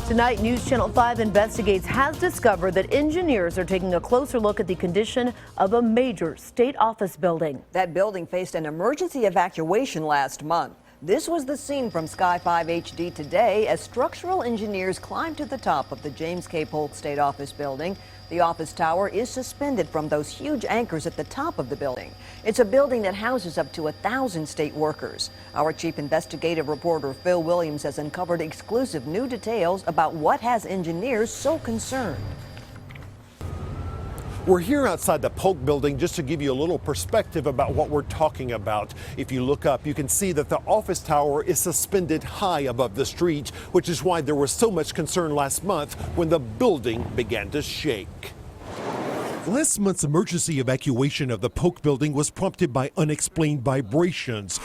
Tonight, News Channel 5 Investigates has discovered that engineers are taking a closer look at the condition of a major state office building. That building faced an emergency evacuation last month. This was the scene from Sky 5 HD today as structural engineers climbed to the top of the James K. Polk State Office building. The office tower is suspended from those huge anchors at the top of the building. It's a building that houses up to 1,000 state workers. Our chief investigative reporter Phil Williams has uncovered exclusive new details about what has engineers so concerned. We're here outside the Polk building just to give you a little perspective about what we're talking about. If you look up, you can see that the office tower is suspended high above the street, which is why there was so much concern last month when the building began to shake. Last month's emergency evacuation of the Polk building was prompted by unexplained vibrations.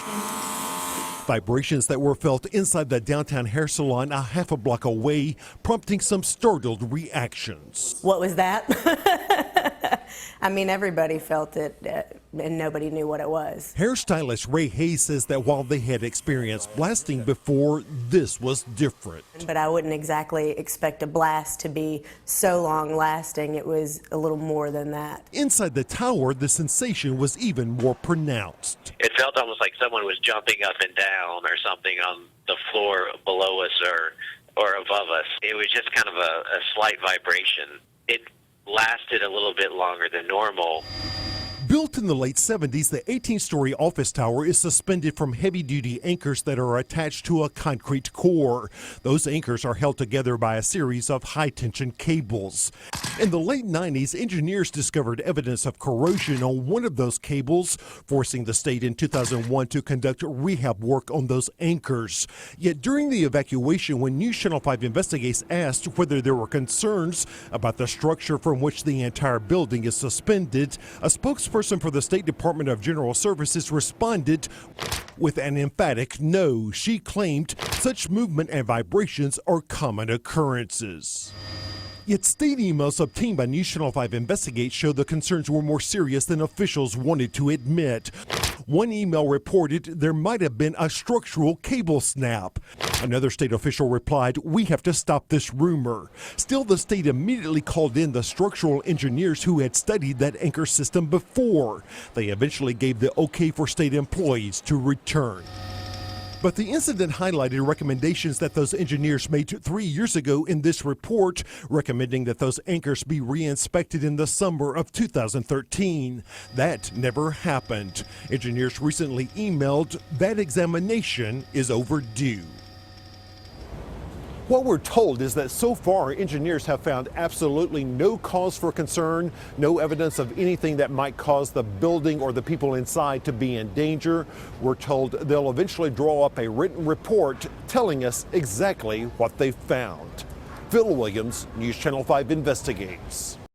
Vibrations that were felt inside the downtown hair salon a half a block away, prompting some startled reactions. What was that? I mean, everybody felt it, and nobody knew what it was. Hairstylist Ray Hayes says that while they had experienced blasting before, this was different. But I wouldn't exactly expect a blast to be so long lasting. It was a little more than that. Inside the tower, the sensation was even more pronounced. It felt almost like someone was jumping up and down or something on the floor below us or above us. It was just kind of a slight vibration. It lasted a little bit longer than normal. Built in the late 70s, the 18-story office tower is suspended from heavy-duty anchors that are attached to a concrete core. Those anchors are held together by a series of high-tension cables. In the late 90s, engineers discovered evidence of corrosion on one of those cables, forcing the state in 2001 to conduct rehab work on those anchors. Yet during the evacuation, when News Channel 5 Investigates asked whether there were concerns about the structure from which the entire building is suspended, a spokesperson for the State Department of General Services responded with an emphatic no. She claimed such movement and vibrations are common occurrences. Yet state emails obtained by News Channel 5 Investigates show the concerns were more serious than officials wanted to admit. One email reported there might have been a structural cable snap. Another state official replied, "We have to stop this rumor." Still, the state immediately called in the structural engineers who had studied that anchor system before. They eventually gave the okay for state employees to return. But the incident highlighted recommendations that those engineers made 3 years ago in this report, recommending that those anchors be re-inspected in the summer of 2013. That never happened. Engineers recently emailed that examination is overdue. What we're told is that so far engineers have found absolutely no cause for concern, no evidence of anything that might cause the building or the people inside to be in danger. We're told they'll eventually draw up a written report telling us exactly what they found. Phil Williams, News Channel 5 Investigates.